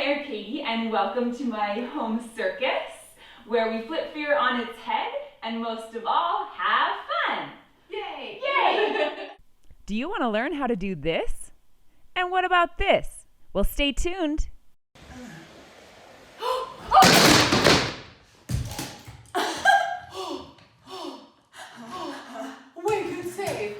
I'm Katie, and welcome to my home circus, where we flip fear on its head, and most of all, have fun! Yay! Yay! Do you want to learn how to do this? And what about this? Well, stay tuned. Wait, good save.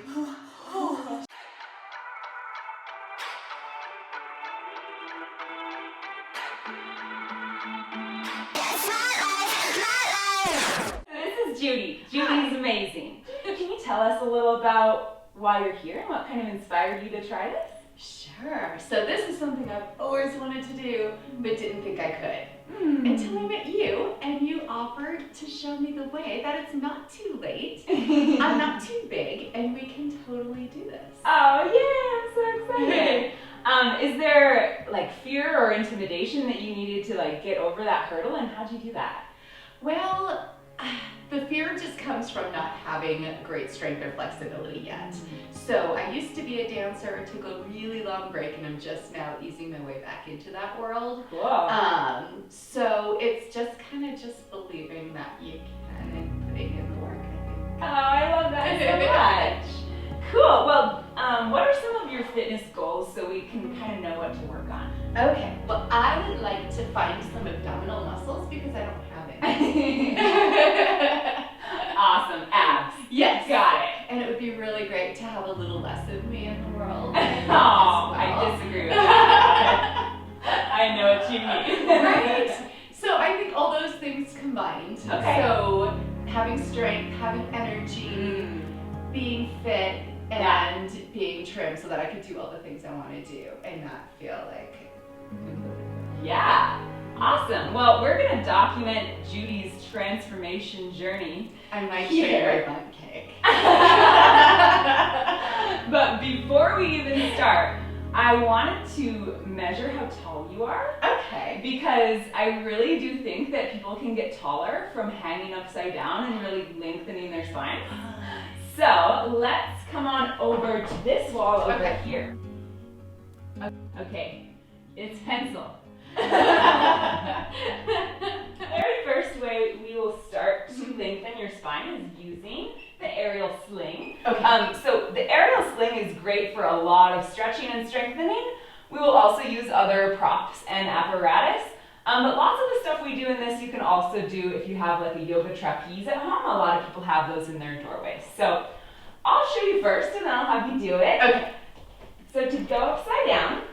This is Judy. Judy's amazing. Can you tell us a little about why you're here and what kind of inspired you to try this? Sure. So this is something I've always wanted to do, but didn't think I could. Until I met you, and you offered to show me the way that it's not too late, I'm not too big, and we can totally do this. Oh yeah, I'm so excited. Is there like fear or intimidation that you needed to like get over that hurdle, and how'd you do that? Well, the fear just comes from not having great strength or flexibility yet. So I used to be a dancer, took a really long break, and I'm just now easing my way back into that world. Cool. So it's just kind of just believing that you can and putting in the work, I think. Oh, I love that so much. Cool. Well, what are some of your fitness goals so we can kind of know what to work on? Okay, well, I would like to find some abdominal muscles because I don't have any. Awesome. Abs. Yes. Got it. And it would be really great to have a little less of me in the world. Oh, I disagree with that. I know what you mean. Right? So I think all those things combined. Okay. So having strength, having energy, being fit, and being trim so that I could do all the things I want to do and not feel like Yeah. Awesome. Well, we're going to document Judy's transformation journey. I might Here. share my butt cake. But before we even start, I wanted to measure how tall you are. Okay. Because I really do think that people can get taller from hanging upside down and really lengthening their spine. So let's come on over to this wall over here. Okay, it's pencil. Very first way we will start to lengthen your spine is using the aerial sling. Okay. So the aerial sling is great for a lot of stretching and strengthening. We will also use other props and apparatus. But lots of the stuff we do in this you can also do if you have like a yoga trapeze at home. A lot of people have those in their doorways. So I'll show you first and then I'll have you do it. Okay. So to go upside down,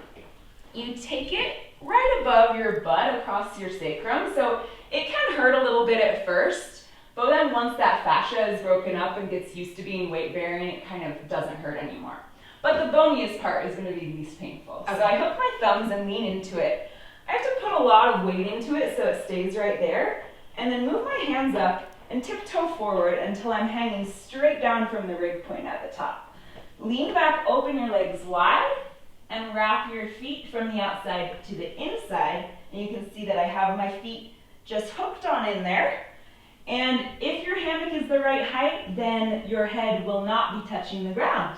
you take it right above your butt across your sacrum. So it can hurt a little bit at first, but then once that fascia is broken up and gets used to being weight bearing, it kind of doesn't hurt anymore. But the boniest part is going to be least painful. Okay. So I hook my thumbs and lean into it. I have to put a lot of weight into it so it stays right there, and then move my hands up and tiptoe forward until I'm hanging straight down from the rig point at the top. Lean back, open your legs wide, and wrap your feet from the outside to the inside. And you can see that I have my feet just hooked on in there. And if your hammock is the right height, then your head will not be touching the ground.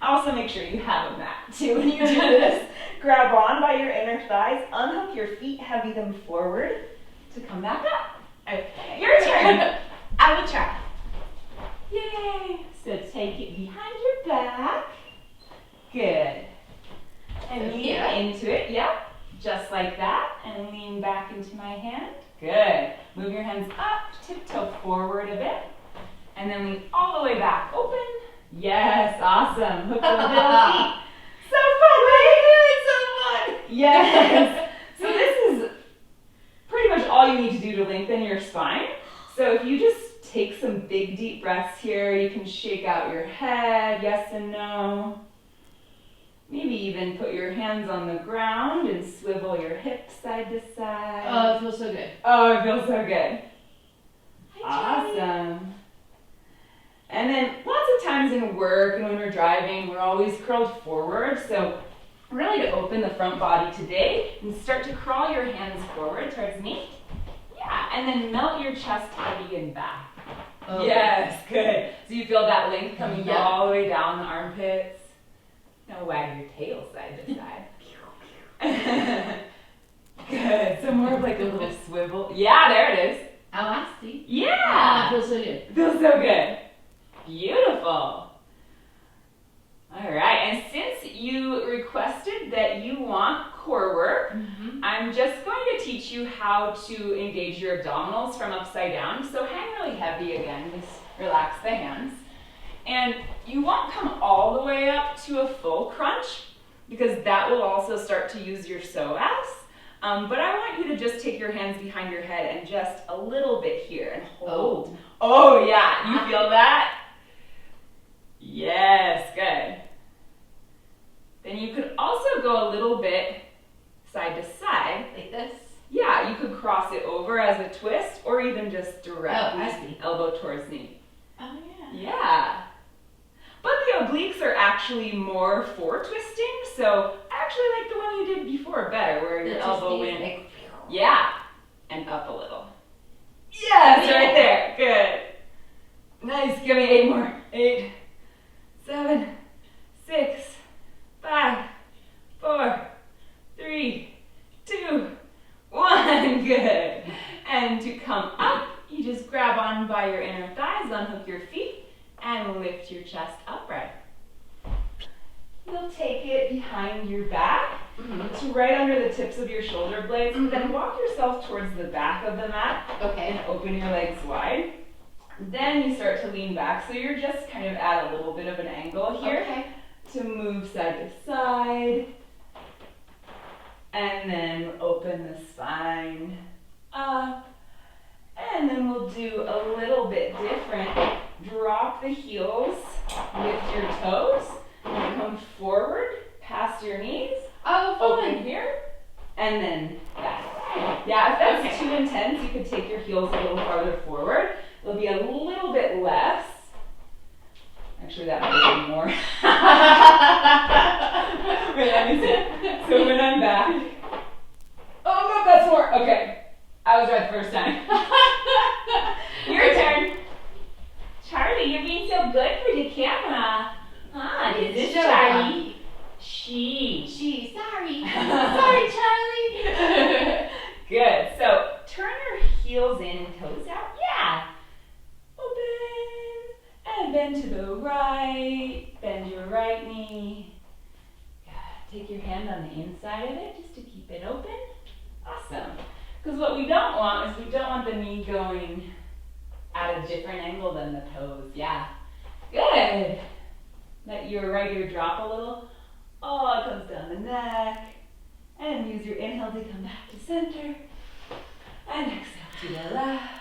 Also make sure you have a mat too when you do this. Grab on by your inner thighs, unhook your feet, heavy them forward to come back up. Okay, your turn. I will try. Yay! So take it behind your back. Good. And lean into it, yep. Just like that. And lean back into my hand. Good. Move your hands up, tiptoe forward a bit. And then lean all the way back. Open. Yes, awesome. Hook the little feet. So fun, right? It's so fun. Yes. So this is pretty much all you need to do to lengthen your spine. So if you just take some big deep breaths here, you can shake out your head, yes and no. Maybe even put your hands on the ground and swivel your hips side to side. Oh, it feels so good. Oh, it feels so good. Hi, Judy. Awesome. And then lots of times in work and when we're driving, we're always curled forward. So really to open the front body today and start to crawl your hands forward towards me. Yeah, and then melt your chest heavy and back. Oh. Yes, good. So you feel that length coming Yeah. all the way down the armpits. Now wag your tail side to side. Good. hold. Yeah, there it is. Oh, I see. Yeah. Feels so good. Feels so good. Beautiful. All right, and since you requested that you want core work, I'm just going to teach you how to engage your abdominals from upside down. So hang really heavy again, just relax the hands. And you won't come all the way up to a full crunch because that will also start to use your psoas. But I want you to just take your hands behind your head and just a little bit here and hold. Oh yeah, you feel that? Yes, good. Then you could also go a little bit side to side. Like this? Yeah, you could cross it over as a twist or even just directly I see. elbow towards knee. Oh, yeah. Yeah. But the obliques are actually more for twisting, so I actually like the one you did before better, where your elbow went, like, yeah, and up a little. Yes, right there, good. Nice, give me 8 more. 8, 7, 6, 5, 4, 3, 2, 1, good. And to come up, you just grab on by your inner thighs, unhook your feet, and lift your chest upright. You'll take it behind your back to right under the tips of your shoulder blades, and then walk yourself towards the back of the mat and open your legs wide. Then you start to lean back, so you're just kind of at a little bit of an angle here to move side to side, and then open the spine up, and then we'll do a little bit different. Drop the heels, lift your toes, and come forward past your knees. Oh, open here, and then back. Yeah, if that's too intense, you could take your heels a little farther forward. It'll be a little bit less. Actually, that might be more. Wait, let me see. So when I'm back. Oh, no, that's more. Okay. I was right the first time. Your turn. Charlie, you're being so good for the camera. Ah, this is Charlie. She. Sorry. Sorry, Charlie. Good. So turn your heels in and toes out. Yeah. Open. And bend to the right. Bend your right knee. Take your hand on the inside of it just to keep it open. Awesome. Because what we don't want is we don't want the knee going at a different angle than the toes. Yeah. Good. Let your right ear drop a little. Oh, it comes down the neck. And use your inhale to come back to center. And exhale to the left.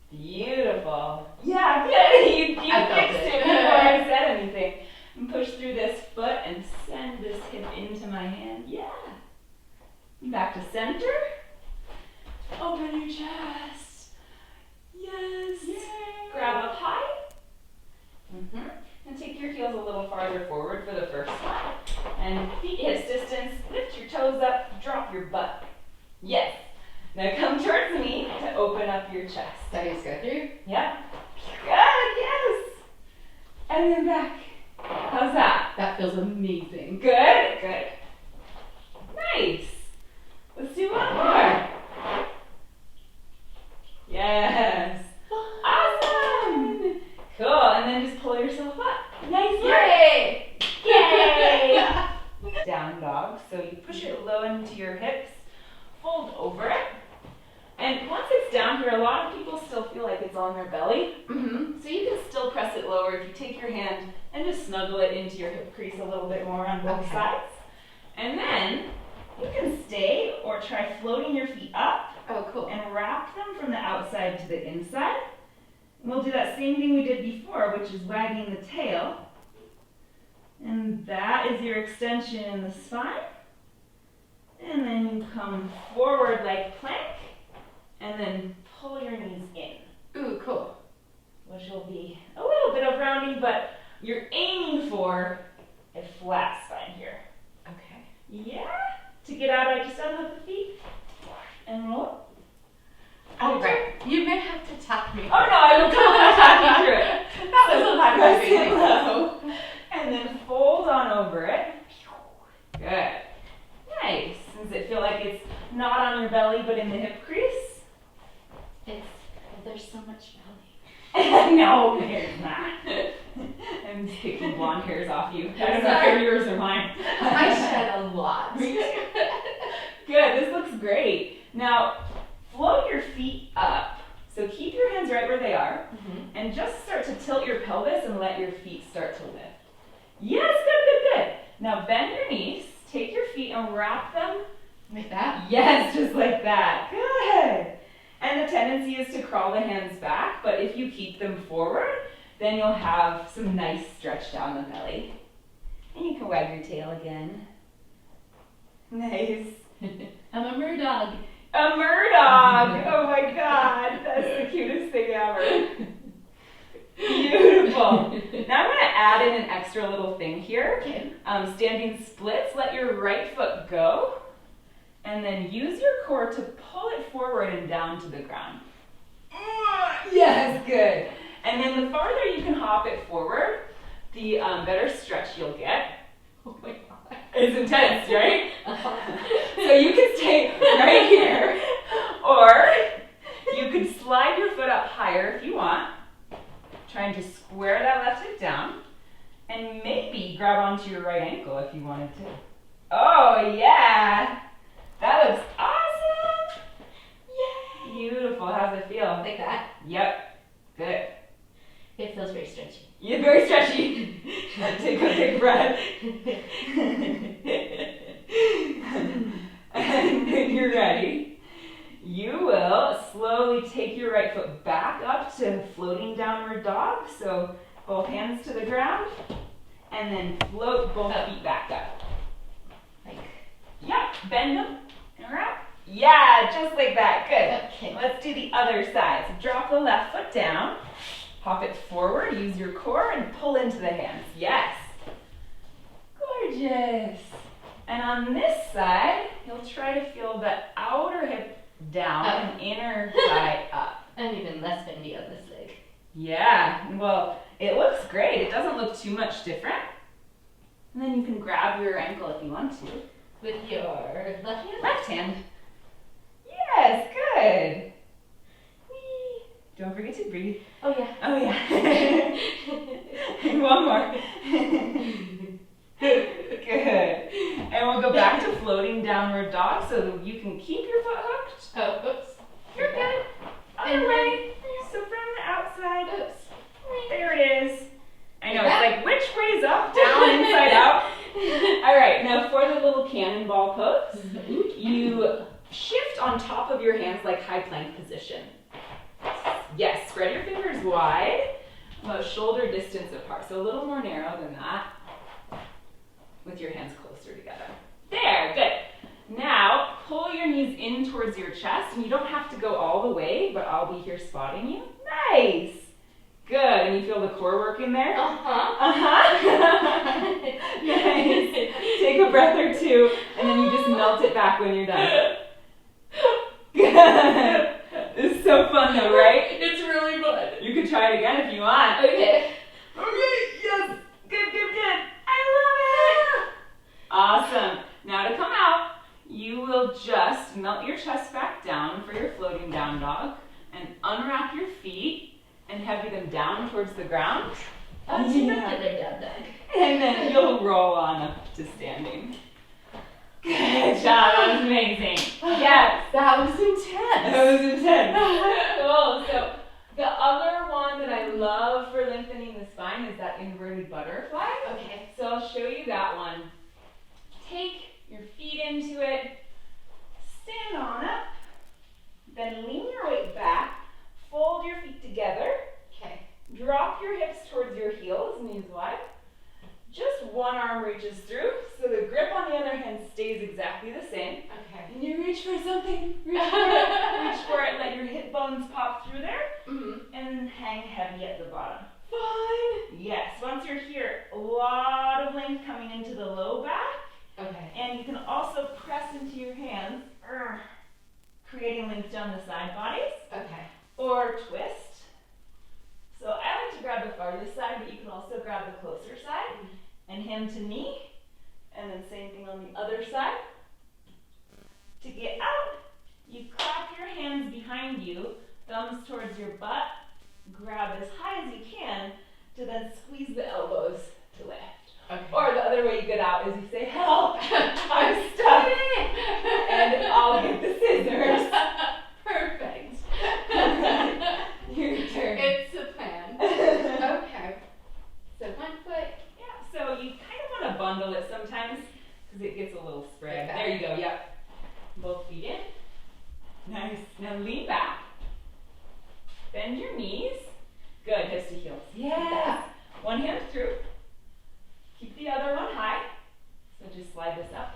Beautiful. Yeah, good. You fixed it before I said anything. And push through this foot and send this hip into my hand. Yeah. Back to center. Open your chest. Yes. Yay. Grab up high. And take your heels a little farther forward for the first one. And feet hips distance. Lift your toes up. Drop your butt. Yes. Now come towards me to open up your chest. So I just go through? Yep. Good. Yes. And then back. How's that? That feels amazing. Good. Good. Nice. Let's do one more. Yes. Awesome. Cool. And then just pull yourself up. Nice. Yay! Yay! Down dog. So you push it low into your hips, fold over it. And once it's down here, a lot of people still feel like it's on their belly. So you can still press it lower if you take your hand and just snuggle it into your hip crease a little bit more on both sides. And then you can stay or try floating your feet up. Oh, cool. And wrap them from the outside to the inside. And we'll do that same thing we did before, which is wagging the tail. And that is your extension in the spine. And then you come forward like plank. And then pull your knees in. Ooh, cool. Which will be a little bit of rounding, but you're aiming for a flat spine here. Okay. Yeah. To get out, I just unhook the feet and roll. All right. You may have to tap me. Oh no, I will totally talk you through it. That was a lot Press of it low. And then fold on over it. Good. Nice. Does it feel like it's not on your belly but in the hip crease? there's so much belly. No, there's not. I'm just picking blonde hairs off you. I don't know if they're yours or mine. I shed a lot. Good, this looks great. Now, float your feet up. So keep your hands right where they are, and just start to tilt your pelvis and let your feet start to lift. Yes, good, good, good. Now bend your knees, take your feet and wrap them. Like that? Yes, just like that. Good. And the tendency is to crawl the hands back, but if you keep them forward, then you'll have some nice stretch down the belly. And you can wag your tail again. Nice. I'm a murdog. A murdog! Oh my god, that's the cutest thing ever. Beautiful. Now I'm going to add in an extra little thing here. Okay. Standing splits, let your right foot go, and then use your core to pull it forward and down to the ground. Yes, good. And then the farther you can hop it forward, the better stretch you'll get. Oh my god. It's intense, right? So you can stay right here, or you could slide your foot up higher if you want, trying to square that left hip down, and maybe grab onto your right ankle if you wanted to. Oh yeah, that looks awesome. Yay. Beautiful, how's it feel? Like that? Yep, good. It feels very stretchy. You're very stretchy. Take a big breath. And when you're ready, you will slowly take your right foot back up to floating downward dog. So both hands to the ground, and then float both feet back up. Like, yep, bend them and wrap. Yeah, just like that. Good. okay. Let's do the other side. So drop the left foot down. Hop it forward, use your core, and pull into the hands. Yes. Gorgeous. And on this side, you'll try to feel the outer hip down and inner thigh up. I'm even less bendy on this leg. Yeah, well, it looks great. It doesn't look too much different. And then you can grab your ankle if you want to. With your left hand? Left hand. Yes, good. Whee. Don't forget to breathe. Oh yeah. Oh yeah. One more. Good. And we'll go back to floating downward dog so you can keep your foot hooked. Oh, oops. You're good. Other way. So from the outside. Oops. There it is. I know, it's like which way's up, down, inside out. All right, now for the little cannonball pose, you shift on top of your hands like high plank position. Yes, spread your fingers wide, about shoulder distance apart. So a little more narrow than that, with your hands closer together. There, good. Now, pull your knees in towards your chest, and you don't have to go all the way, but I'll be here spotting you. Nice. Good, and you feel the core work in there? Uh-huh. Uh-huh. Nice. Take a breath or two, and then you just melt it back when you're done. Good. This is so fun though, right? It's really fun. You could try it again if you want. Okay. Okay, yes. Good, good, good. I love it. Awesome. Now to come out, you will just melt your chest back down for your floating down dog and unwrap your feet and heavy them down towards the ground. Oh, it's your regular down dog. And then you'll roll on up to standing. Good job, that was amazing. Yes, That was intense. that was intense. Cool. So the other one that I love for lengthening the spine is that inverted butterfly. Okay. So I'll show you that one. Take your feet into it, stand on up, then lean your weight back, fold your feet together, Okay. drop your hips towards your heels, knees wide. Just one arm reaches through, so the grip on the other hand stays exactly the same. Okay. And you reach for something, reach for it, let your hip bones pop through there, and hang heavy at the bottom. Fun! Yes, once you're here, a lot of length coming into the low back, Okay. and you can also press into your hands, creating length down the side bodies, Okay. or twist. So I like to grab the farthest side, but you can also grab the closer side, and hand to knee, and then same thing on the other side. To get out, you clap your hands behind you, thumbs towards your butt. Grab as high as you can to then squeeze the elbows to lift. Okay. Or the other way you get out is you say, help, I'm stuck, and I'll get the scissors. Perfect. Your turn. It's a plan. Okay. So one foot. Yeah, so you kind of want to bundle it sometimes because it gets a little spread. Like that. There you go, yep. Both feet in. Nice. Now lean back. Bend your knees. Good, hips to heels. Yes. One hand through. Keep the other one high. So just slide this up.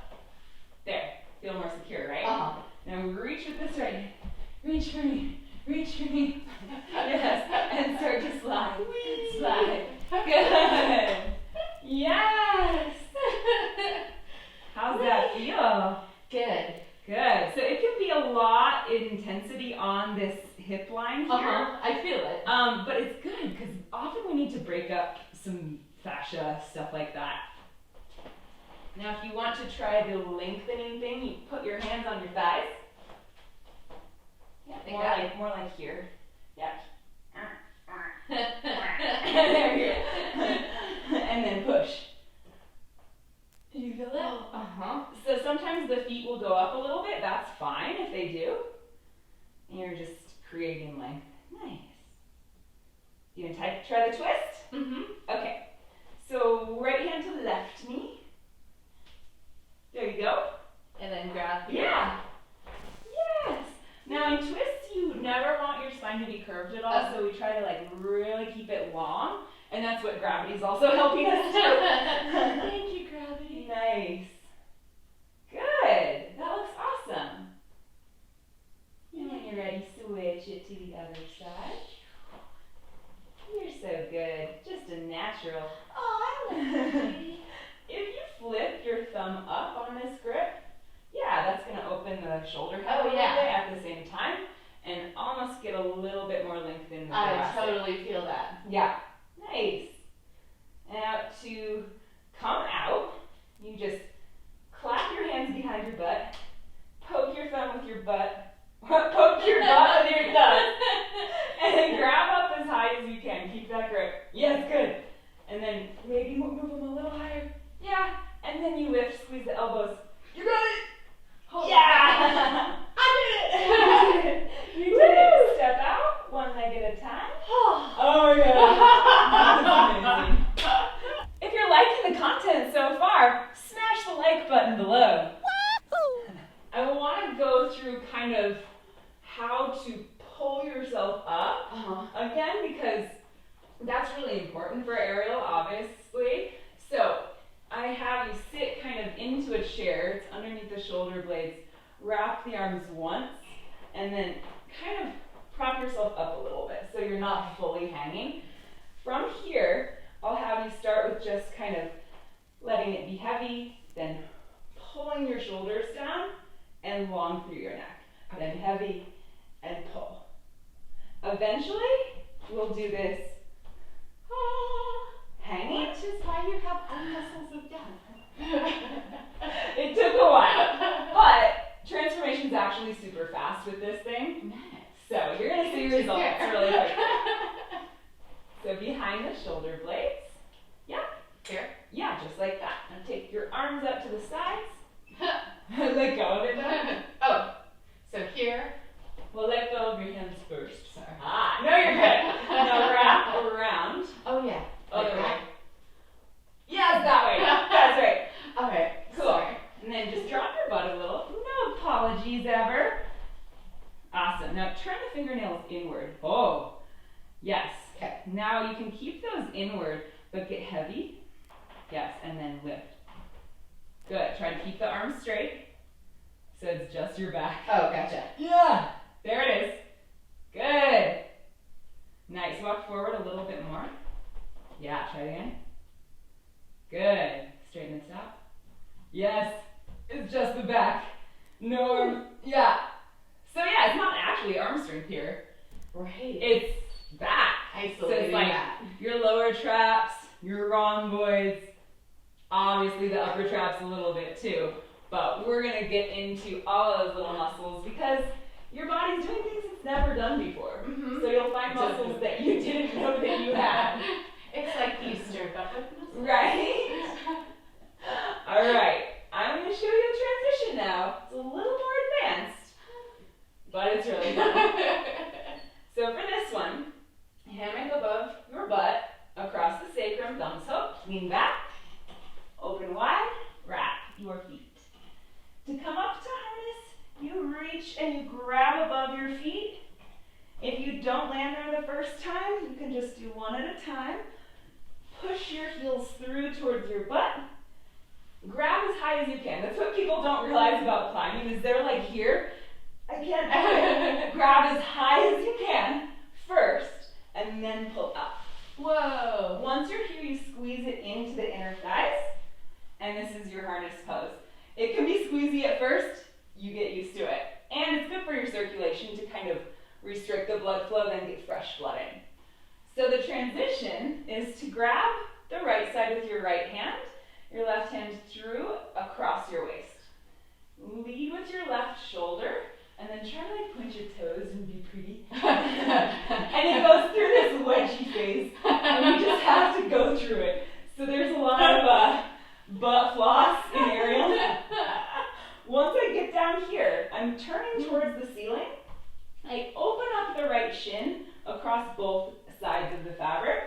There. Feel more secure, right? Uh-huh. Now reach with this right hand. Reach for me. Reach for me. Yes. And start to slide. Whee! Slide. Good. Yes. How's that feel? Good. Good. So it can be a lot in intensity on this hip line here. I feel it. But it's good because often we need to break up some fascia, stuff like that. Now if you want to try the lengthening thing, you put your hands on your thighs. Yeah, more like here. Yeah. There you go. And then push. Did you feel that? Uh-huh. So sometimes the feet will go up a little bit. That's fine if they do. And you're just creating length. Nice. You gonna try the twist? Mm-hmm. Okay. So right hand to the left knee. There you go. And then grab. Yeah. Yes. Now in twists, you never want your spine to be curved at all, so we try to like really keep it long, and that's what gravity is also helping us do. Thank you, gravity. Nice. Good. That looks awesome. And when you're ready, switch it to the other side. You're so good. Just a natural. Oh, I love gravity. If you flip your thumb up on this grip, yeah, that's going to open the shoulder head a little bit at the same time and almost get a little bit more length in the thoracic. I totally feel that. Yeah. Nice. Now to come out, you just clap your hands behind your butt, poke your thumb with your butt, poke your butt with your thumb, and then grab up as high as you can. Keep that grip. Yes, good. And then maybe move them a little higher. Yeah. And then you lift, squeeze the elbows. You got it. Hold yeah. I did it. You did it. Step out, one leg at a time. Oh yeah. That's amazing. If you're liking the content so far, smash the like button below. I want to go through kind of how to pull yourself up again, because that's really important for aerial, obviously. So I have you sit kind of into a chair. It's underneath the shoulder blades. Wrap the arms once, and then kind of prop yourself up a little bit so you're not fully hanging. From here, I'll have you start with just kind of letting it be heavy, then pulling your shoulders down and long through your neck. Then heavy and pull. Eventually, we'll do this hanging. Which is why you have arm muscles of death. It took a while, but transformation's actually super fast with this thing. Nice. So you're gonna see results really quick. So behind the shoulder blades. Yeah. Here. Yeah, just like that. Now take your arms up to the sides. Let go of it now. Oh. So here. Well, let go of your hands first. Sorry. Ah, no, you're good. Now wrap around. Oh yeah. Other way. Yes, that way. That's right. Okay. Cool. Sorry. And then just drop your butt a little. No apologies ever. Awesome. Now turn the fingernails inward. Oh, yes. Okay. Now you can keep those inward, but get heavy. Yes, and then lift. Good. Try to keep the arms straight. So it's just your back. Oh, gotcha. Yeah. There it is. Good. Nice. Walk forward a little bit more. Yeah. Try it again. Good. Straighten this out. Yes. It's just the back. No. Yeah. So yeah, it's not actually arm strength here. Right. It's back. So it's like your lower traps, your rhomboids, obviously the upper traps a little bit too. But we're going to get into all of those little muscles because your body's doing things it's never done before. Mhm. So you'll find muscles that you didn't know that you had. It's like Easter, but with muscles. Right? All right. I'm going to show you a transition now. It's a little more advanced, but it's really fun. So for this one, hammock above your butt, across the sacrum, thumbs hook, lean back, open wide, wrap your feet. To come up to harness, you reach and you grab above your feet. If you don't land there the first time, you can just do one at a time. Push your heels through towards your butt. Grab as high as you can. That's what people don't realize about climbing is they're like here. I can't do it. Grab as high as you can first and then pull up. Whoa. Once you're here, you squeeze it into the inner thighs, and this is your harness pose. It can be squeezy at first, you get used to it. And it's good for your circulation to kind of restrict the blood flow, then get fresh blood in. So the transition is to grab the right side with your right hand, your left hand through across your waist. Lead with your left shoulder, and then try to like point your toes and be pretty. And it goes through this wedgie phase, and we just have to go through it. So there's a lot of butt floss in aerial. Once I get down here, I'm turning towards the ceiling. I open up the right shin across both sides of the fabric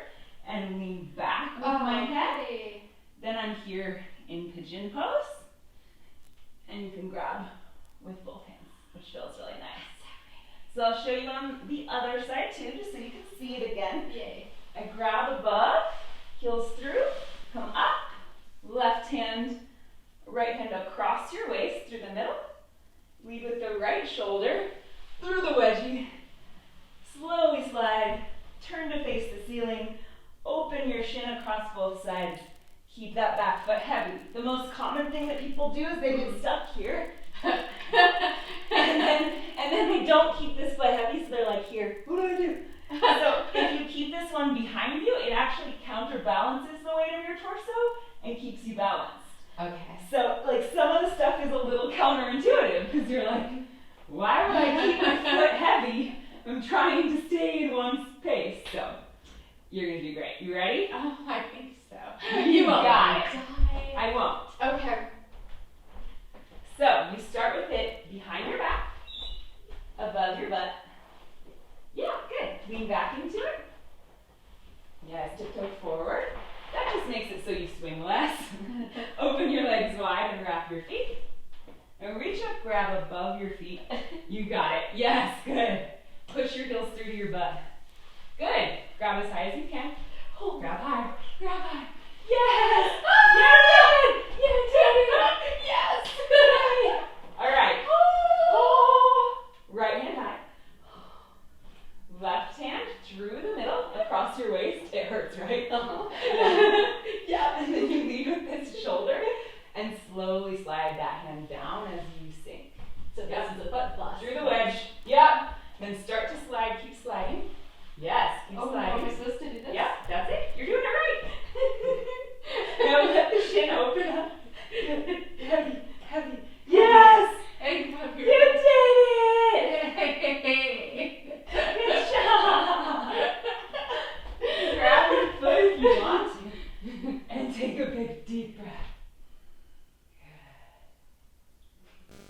and lean back with my head. Hey. Then I'm here in Pigeon Pose, and you can grab with both hands, which feels really nice. So I'll show you on the other side too, just so you can see it again. Yay. I grab above, heels through, come up, left hand, right hand across your waist through the middle. Lead with the right shoulder through the wedgie. Slowly slide, turn to face the ceiling, open your shin across both sides. Keep that back foot heavy. The most common thing that people do is they get stuck here. and then they don't keep this foot heavy, so they're like, here, what do I do? So if you keep this one behind you, it actually counterbalances the weight of your torso and keeps you balanced. Okay. So like some of the stuff is a little counterintuitive because you're like, why would I keep my foot heavy? I'm trying to stay in one space. So you're gonna do great. You ready? Oh, I think so. You got it. Die. I won't. Okay. So you start with it behind your back, above your butt. Yeah, good. Lean back into it. Yes, tiptoe forward. That just makes it so you swing less. Open your legs wide and wrap your feet. And reach up, grab above your feet. You got it. Yes, good. Push your heels through to your butt. Good. Grab as high as you can. Oh, grab high. Grab high. Yes! You did it! You did it! Yes! All right. Oh. Right hand high. Left hand through the middle, across your waist. It hurts, right? Yeah. And then you lead with this shoulder and slowly slide that hand down as you sink. So this is a butt floss. Through the wedge. Yep. Then start to slide. Keep sliding. Yes. Keep sliding. Am I supposed to do this? Yep. That's it. You're doing it right. Now let the shin open up. Heavy. Heavy. Yes. Hey, come You here. did it. Good job. Grab your foot if you want to, and take a big deep breath.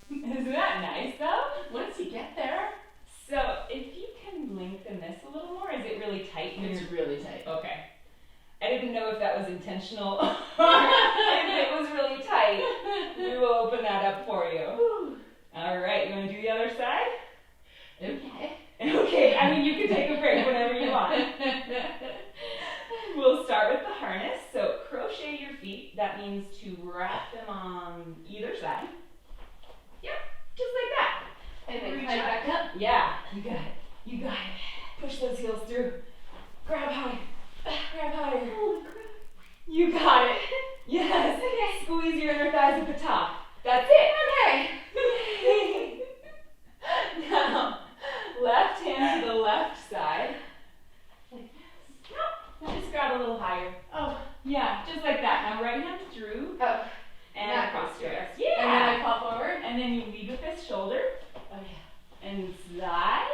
Good. Isn't that nice, though? Once you get there, So, if you can lengthen this a little more, is it really tight? it's really tight. Okay. I didn't know if that was intentional or if it was really tight. We will open that up for you. All right, you want to do the other side? Okay. Okay, I mean, you can take a break whenever you want. We'll start with the harness. So crochet your feet. That means to wrap them on either side. Yep, just like that. And then Reach climb up. back up. Yeah, you got it. You got it. Push those heels through. Grab high. Grab higher. Holy crap. You got it. Yes. Okay. Squeeze your inner thighs at the top. That's it. Okay. Now, left hand to the left side. Like this. Nope. Just grab a little higher. Oh. Yeah, just like that. Now right hand through Oh. and That across goes your through. chest. Yeah. And then I pop forward. And then you lead with this shoulder Oh yeah. and slide.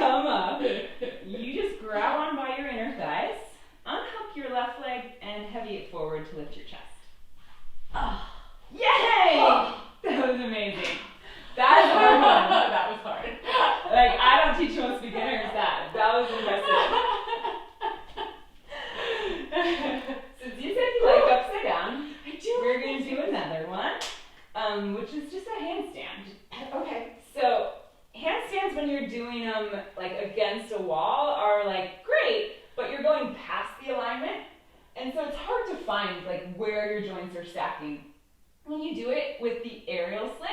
come up, you just grab on by your inner thighs, unhook your left leg, and heavy it forward to lift your chest. Oh. Yay! Oh. That was amazing. That is a hard one. That was hard. Like, I don't teach most beginners that. That was impressive. Since you said you like upside down, we're going to do another one, which is just a handstand. Okay. So, handstands when you're doing them like against a wall are like great, but you're going past the alignment, and so it's hard to find like where your joints are stacking. When you do it with the aerial sling,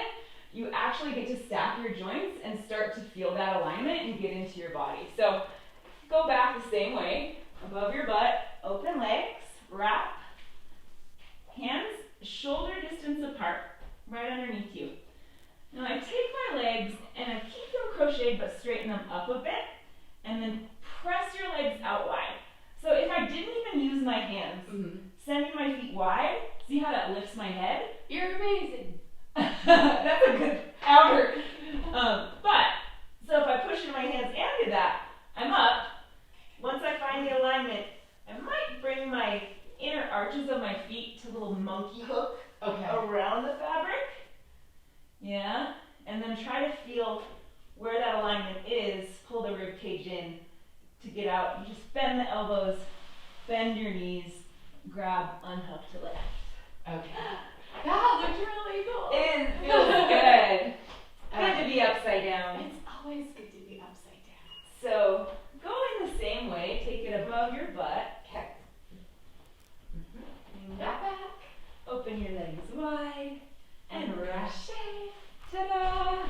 you actually get to stack your joints and start to feel that alignment and get into your body. So go back the same way, above your butt, open legs, wrap, hands shoulder distance apart, right underneath you. Now I take my legs and I keep them crocheted but straighten them up a bit, and then press your legs out wide. So if I didn't even use my hands, sending my feet wide, see how that lifts my head? You're amazing. That's a good hour. So if I push in my hands and do that, I'm up. Once I find the alignment, I might bring my inner arches of my feet to a little monkey hook around the fabric. Yeah, and then try to feel where that alignment is. Pull the rib cage in to get out. You just bend the elbows, bend your knees, grab, unhook to lift. Okay. That looks really cool. It feels good. Good to be upside down. It's always good to be upside down. So go in the same way. Take it above your butt. Okay. Bring that back. Open your legs wide. And crochet. Ta-da!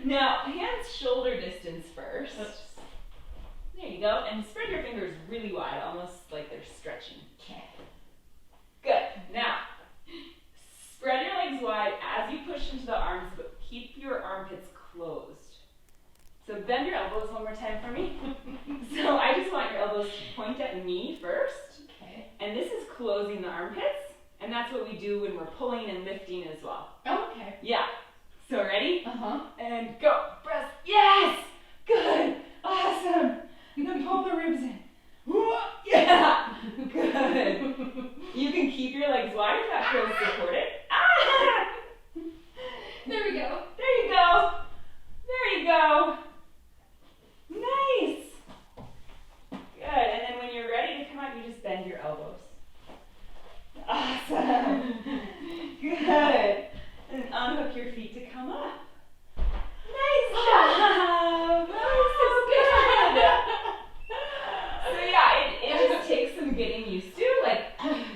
Now, hands shoulder distance first. There you go. And spread your fingers really wide, almost like they're stretching. Okay. Good. Now, spread your legs wide as you push into the arms, but keep your armpits closed. So bend your elbows one more time for me. So I just want your elbows to point at me first. Okay. And this is closing the armpits. And that's what we do when we're pulling and lifting as well. Oh, okay. Yeah. So ready? Uh-huh. And go. Press. Yes! Good. Awesome. And then pull the ribs in. Yeah. Good. You can keep your legs wide if that feels supported. Ah! There we go. There you go. There you go. Nice. Good. And then when you're ready to come out, you just bend your elbows. Awesome. Good. And unhook your feet to come up. Nice job. That was good. So yeah, it just takes some getting used to, like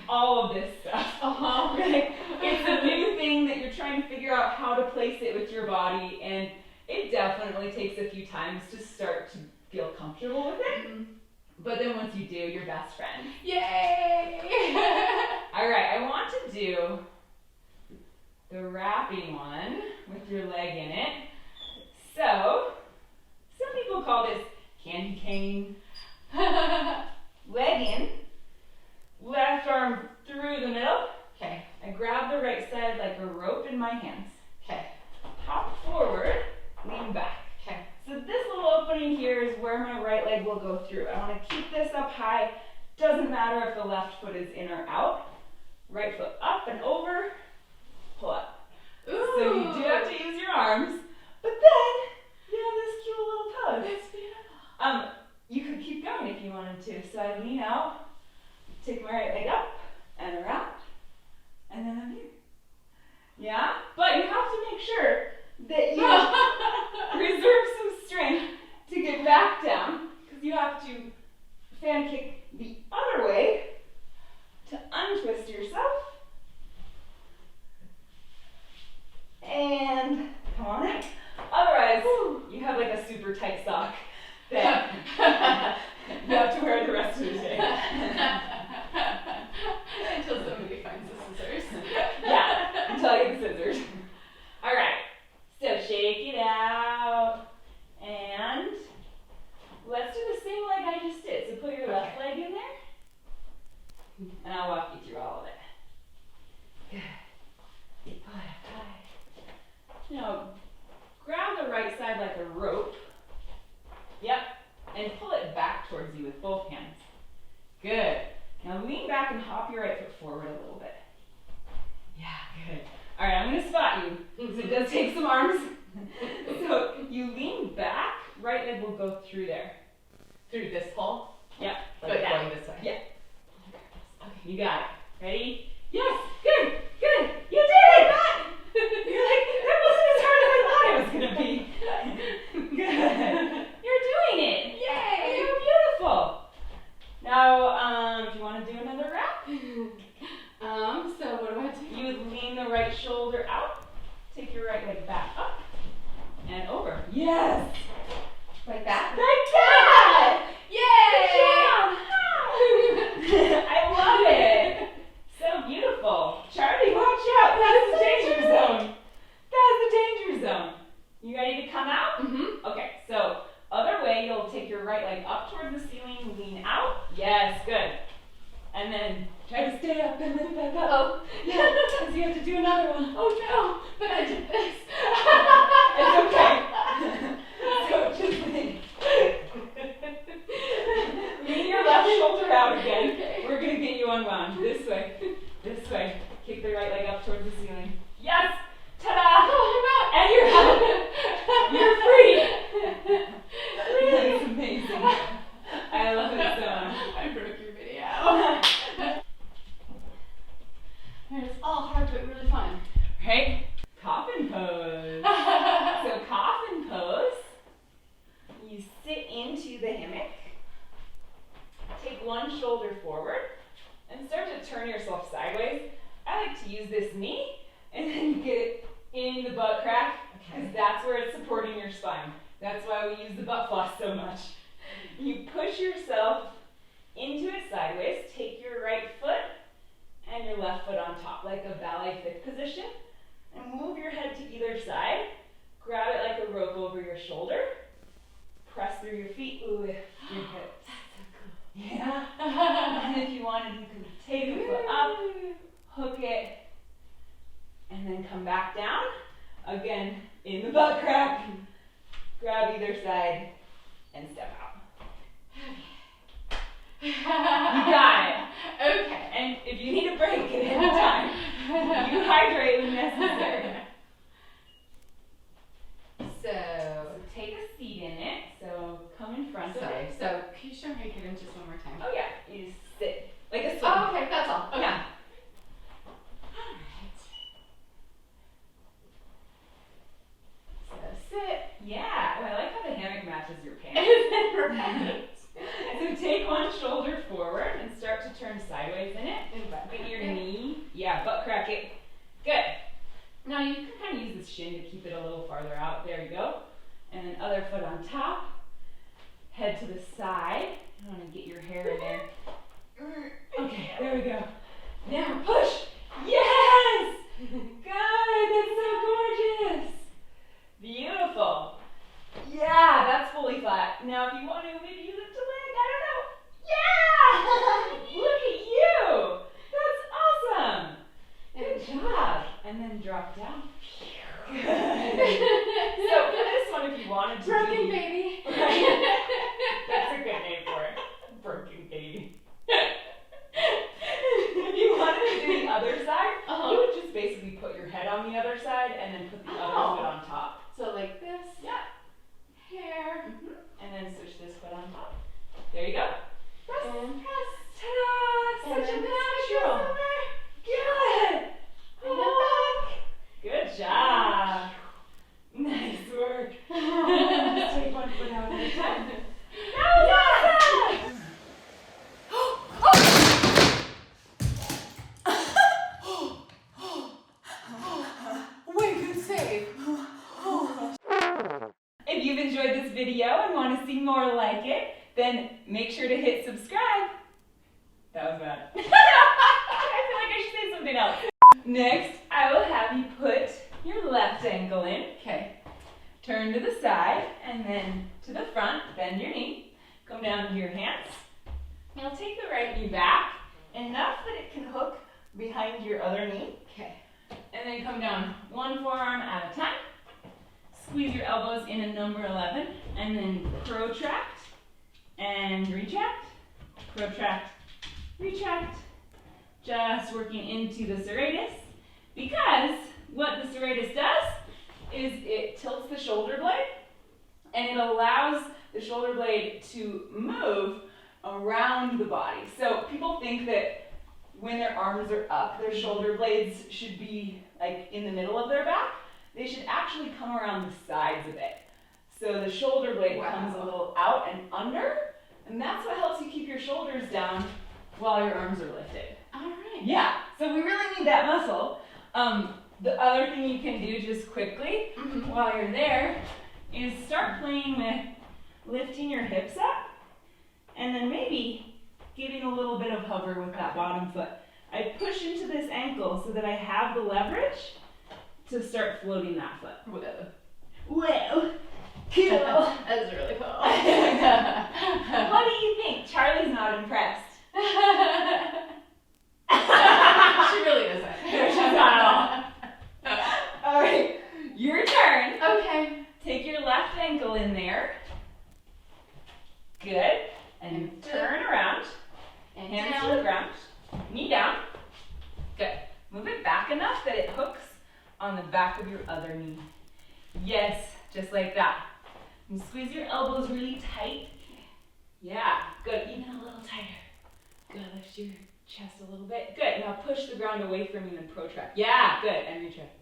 all of this stuff. Like, it's a new thing that you're trying to figure out how to place it with your body, and it definitely takes a few times to start to feel comfortable with it. But then once you do, you're best friend. Yay! All right, I want to do the wrapping one with your leg in it. So, some people call this candy cane. Leg in, left arm through the middle. Okay. I grab the right side like a rope in my hands. Okay. Hop forward, lean back. Okay. So this little opening here is where my right leg will go through. I want to keep this up high. Doesn't matter if the left foot is in or out. Right foot up and over, pull up. Ooh. So you do have to use your arms, but then you have this cute little pose. That's beautiful. You could keep going if you wanted to. So I lean out, take my right leg up and around, and then I'm here. Yeah? But you have to make sure that you reserve some strength to get back down, because you have to fan kick the other way to untwist yourself. And come on in. Otherwise, you have like a super tight sock that you have to wear the rest of the day. Until somebody finds the scissors. Yeah, until I get the scissors. All right, so shake it out. And let's do the same leg I just did. So put your left leg in there, and I'll walk you through all of it. Good. Pull it up high. Now, grab the right side like a rope. Good. Now lean back and hop your right foot forward a little bit. Yeah, good. All right, I'm going to spot you, because it does take some arms. So you lean back, right leg will go through there. Through this hole? Yep. But Like that. going this way? Yeah. Okay, you got it. Ready? Yes, good, good. You did it! You're like, that wasn't as hard as I thought it was going to be. Good. You're doing it. Yay! You're beautiful. Now, if you want to do another wrap, so what do I do? you would lean the right shoulder out, take your right leg back up, and over. Yes! Like that? Like that! Yay! I love it! So beautiful. Charlie, watch out! That's the danger zone. That's the danger zone. You ready to come out? Mm-hmm. Okay, so other way, you'll take your right leg up towards the ceiling, lean out. Yes, good. And then try to stay up and lift back up. Oh. Yeah, because you have to do another one. Oh no, but I did this. It's okay. So just lean your left shoulder out again. Okay. We're going to get you unwound. This way. This way. Kick the right leg up towards the ceiling. Yes! Ta-da! Oh, And you're out. You're free. That's amazing. I love it so much. I broke your video. It's all hard but really fun. Right? Coffin pose. So coffin pose, you sit into the hammock, take one shoulder forward, and start to turn yourself sideways. I like to use this knee, and then you get it in the butt crack, because that's where it's supporting your spine. That's why we use the butt floss so much. You push yourself into it sideways, take your right foot and your left foot on top, like a ballet fifth position, and move your head to either side. Grab it like a rope over your shoulder. Press through your feet, lift your hips. Yeah. And if you wanted, you could take a foot up, hook it, and then come back down. Again, in the butt crack. Grab either side and step out. You got it. Okay. And if you need a break at any time, you hydrate when necessary. So, Take a seat in it. So come in front of sorry. it. So, can you show me how to get in just one more time? Oh yeah, you just sit like a swing. Oh, okay, that's all. Okay. Yeah. So sit. Yeah. Oh, I like how the hammock matches your pants. Right. So take one shoulder forward and start to turn sideways in it. And butt Get your crack it. knee. Yeah, butt crack it. Good. Now you can kind of use this shin to keep it a little farther out. There you go. And then other foot on top. Head to the side. I want to get your hair in there. Okay, there we go. Now push. Yes! Good. That's so gorgeous. Beautiful. Yeah, that's fully flat. Now if you want to maybe lift a leg, I don't know. Yeah! Look at you. That's awesome. Good job. And then drop down. Good. So for this one, if you wanted to Broken do baby. Right. That's a good name for it. Broken baby. If you wanted to do the other side, you would just basically put your head on the other side and then put the other foot on top. So like this. Yeah. Hair. And then switch this foot on top. There you go. Press. And press. Ta-da! And Such a then natural. Good. And then back. Good job. Nice work. Just take one foot out at a time. That was awesome! Wait, good save. If you've enjoyed this video and want to see more like it, then make sure to hit subscribe. That was bad. I feel like I should say something else. Next, I will have you put your left ankle in. Okay. Turn to the side and then to the front. Bend your knee. Come down to your hands. You'll take the right knee back enough that it can hook behind your other knee. Okay. And then come down one forearm at a time. Squeeze your elbows in a number 11 and then protract and retract, protract retract. Just working into the serratus, because what the serratus does is it tilts the shoulder blade and it allows the shoulder blade to move around the body. So people think that when their arms are up, their shoulder blades should be like in the middle of their back. They should actually come around the sides of it. So the shoulder blade comes a little out and under, and that's what helps you keep your shoulders down while your arms are lifted. All right. Yeah, so we really need that muscle. The other thing you can do just quickly while you're there is start playing with lifting your hips up and then maybe getting a little bit of hover with that bottom foot. I push into this ankle so that I have the leverage to start floating that foot. Whoa. Whoa. Cool. That's really cool. What do you think? Charlie's not impressed. She really isn't. No, she's not at all. All right, your turn. Okay. Take your left ankle in there. Good. And turn around. And Hands down. to the ground. Knee down. Good. Move it back enough that it hooks on the back of your other knee. Yes, just like that. And squeeze your elbows really tight. Yeah, good. Even a little tighter. Good. Lift your chest a little bit. Good. Now push the ground away from you and protract. Yeah, good. And retract.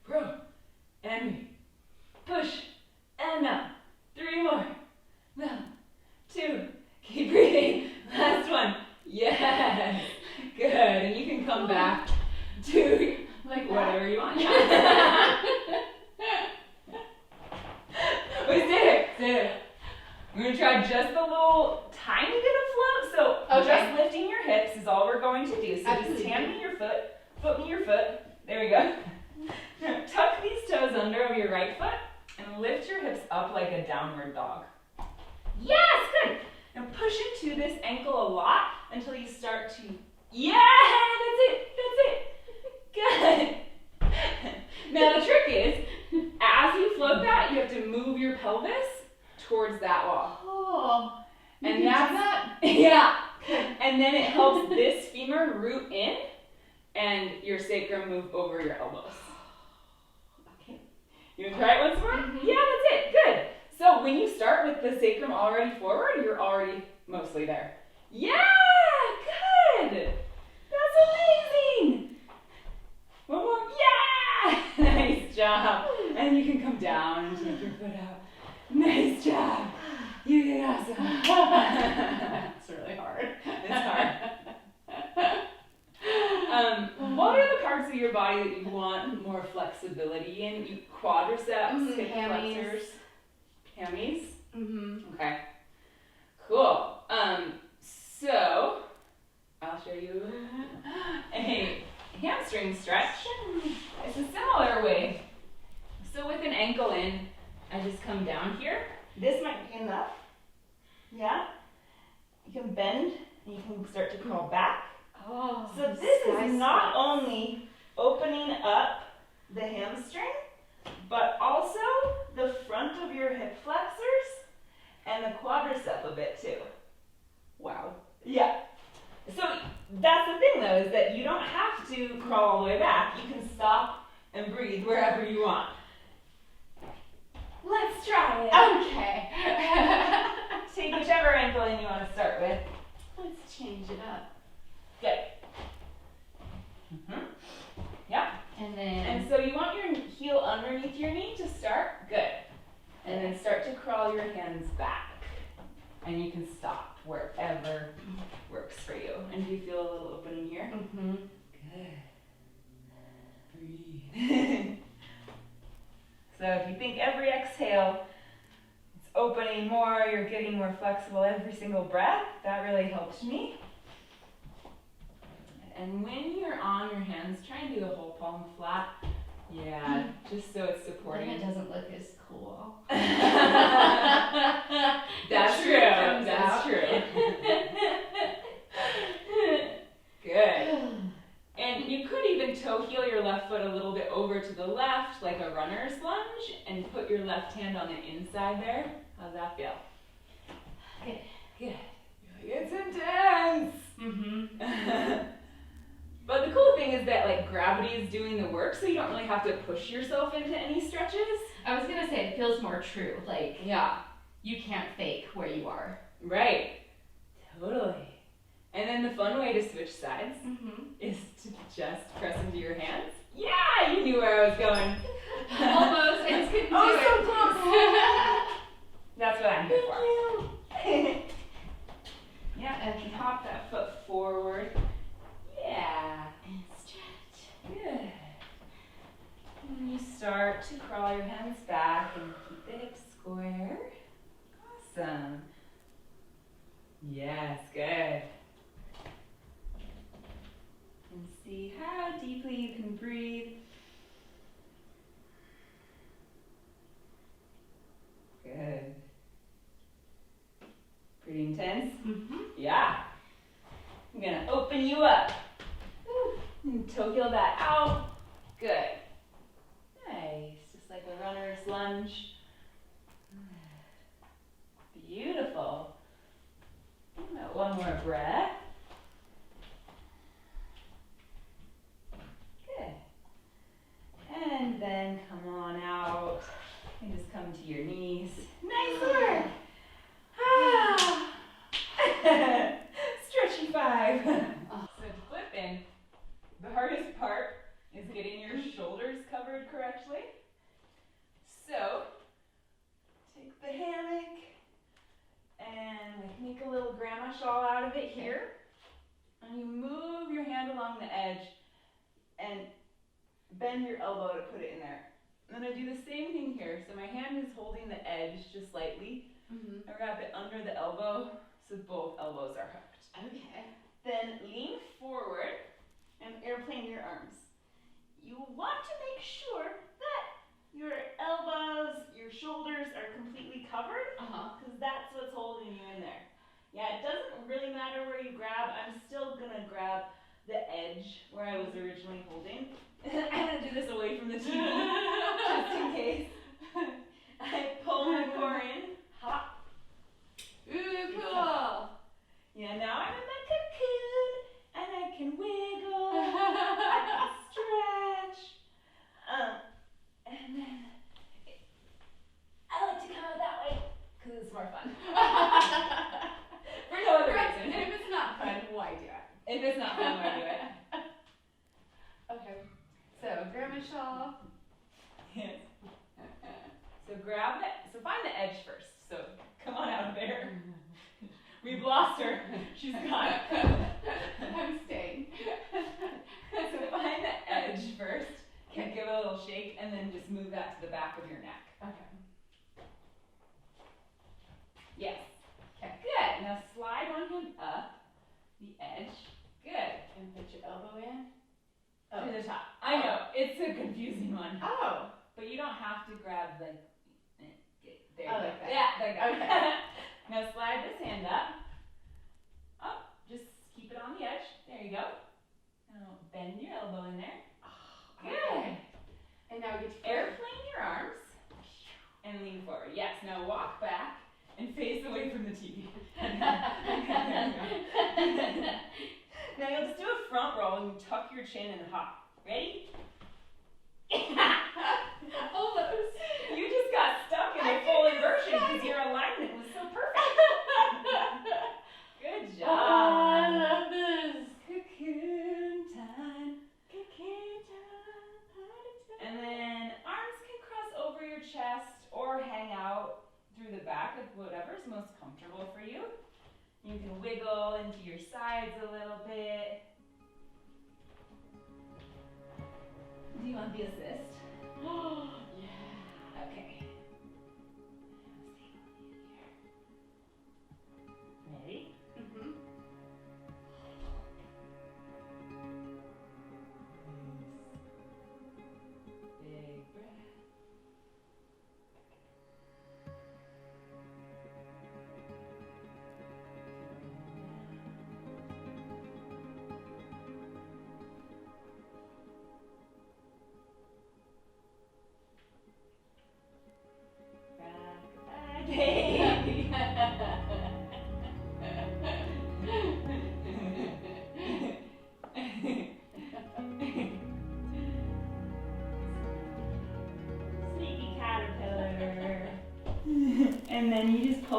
Pro. And re. Push. And now. 3 more. Now. 2. Keep breathing. Last one. Yes. Good. And you can come back to Like whatever you want. Yeah. Wait, stay there. Stay there. We're going to try just a little tiny bit of float. So just lifting your hips is all we're going to do. So just hand me your foot me your foot. There we go. Now tuck these toes under of your right foot and lift your hips up like a downward dog. Yes, good. Now push into this ankle a lot until you start to, yeah, that's it. Good. Now the trick is, as you float that, you have to move your pelvis towards that wall. Oh. And that's, yeah. And then it helps this femur root in and your sacrum move over your elbows. Okay. You want to try it once more? Mm-hmm. Yeah, that's it. Good. So when you start with the sacrum already forward, you're already mostly there. Yeah, good. That's amazing. One more. Yeah. Nice job. And you can come down and take your foot out. Nice job. You did awesome. It's really hard. It's hard. What are the parts of your body that you want more flexibility in? You quadriceps, hip flexors, hammies. Okay. Cool. So I'll show you a hamstring stretch. It's a similar way. So with an ankle in, I just come down here. This might be enough. Yeah. You can bend and you can start to crawl back. Oh. So this is not only opening up the hamstring, but also the front of your hip flexors and the quadricep a bit too. Wow. Yeah. So that's the thing though, is that you don't have to crawl all the way back. You can stop and breathe wherever you want. Let's try it. Okay. Take whichever ankle in you want to start with. Let's change it up. Good. Yeah. And And so you want your heel underneath your knee to start. Good. And then start to crawl your hands back. And you can stop wherever works for you. And do you feel a little opening here? Good. Breathe. So if you think every exhale, it's opening more, you're getting more flexible every single breath, that really helped me. And when you're on your hands, try and do the whole palm flat. Yeah, just so it's supporting. then it doesn't look as cool. That's true. That's true. Good. And you could even toe heel your left foot a little bit over to the left, like a runner's lunge, and put your left hand on the inside there. How's that feel? Good. Good. It's intense. But the cool thing is that like gravity is doing the work, so you don't really have to push yourself into any stretches. I was gonna say it feels more true. Like Yeah. you can't fake where you are. Right. Totally. And then the fun way to switch sides is to just press into your hands. Yeah, you knew where I was going. Almost. I just couldn't do Oh, it. so close. That's what I'm here for. Yeah, and you hop that foot forward. Yeah. And stretch. Good. And you start to crawl your hands back and keep the hips square. Awesome. Yes, good. And see how deeply you can breathe. Good. Pretty intense? Yeah. I'm gonna open you up. And toe heel that out. Good. Nice. Just like a runner's lunge. Beautiful. One more breath. Good. And then come on out and just come to your knees. Nice work. Ah. Stretchy 5. So to flip in, the hardest part is getting your shoulders covered correctly. So take the hammock and like make a little grandma shawl out of it here. And you move your hand along the edge and bend your elbow to put it in there. And then I do the same thing here. So my hand is holding the edge just lightly. I wrap it under the elbow so both elbows are hooked. Okay. Then lean forward and airplane your arms. You want to make sure that your elbows, your shoulders are completely covered, because that's what's holding you in there. Yeah, it doesn't really matter where you grab. I'm still gonna grab the edge where I was originally holding. I'm gonna do this away from the TV, just in case. I pull my core in, hop. Ooh, cool. Yeah, now I'm in the cocoon, and I can wiggle, I can stretch, and then I like to come out that way, because it's more fun. For no other reason. And if it's not fun, why do it? If it's not fun, why do it? Okay. So, grandma shawl. Yes. So grab it, so find the edge first, so come on out of there. We've lost her, she's gone. I'm staying. So find the edge first, and give it a little shake, and then just move that to the back of your neck. Okay. Yes. Okay. Good. Now slide one hand up the edge. Good. And put your elbow in. To the top. I know, it's a confusing one. Oh. But you don't have to grab like, there you Oh, go. like that. Yeah, there you go. Okay. Now slide this hand up. Up. Just keep it on the edge. There you go. Now bend your elbow in there. Good. Okay. And now get your Airplane your arms and lean forward. Yes. Now walk back and face away from the TV. Now you'll just do a front roll and tuck your chin and hop. Ready? Almost. You just got stuck in a full inversion because your alignment was so perfect. Good job. Oh, I love this. Cocoon time. Cocoon time. And then arms can cross over your chest or hang out through the back, like whatever's most comfortable for you. You can wiggle into your sides a little bit. Do you want the assist? Oh, yeah. Okay. Ready? Mm-hmm. Big breath.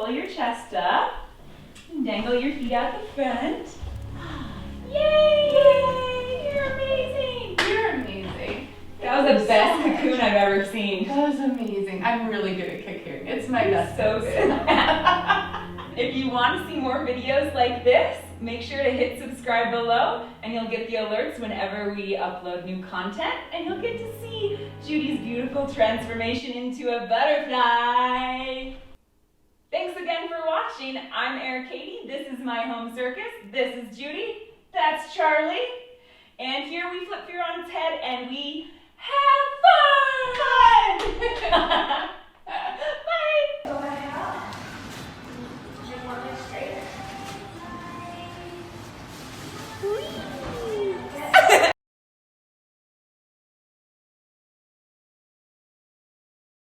pull your chest up and dangle your feet out the front. Yay! Yay! You're amazing! You're amazing. That was the best cocoon I've ever seen. That was amazing. I'm really good at cocoon. It's my best. So good. If you want to see more videos like this, make sure to hit subscribe below and you'll get the alerts whenever we upload new content, and you'll get to see Judy's beautiful transformation into a butterfly. Thanks again for watching. I'm Eric Katie. This is my home circus. This is Judy. That's Charlie. And here we flip through on its head and we have fun!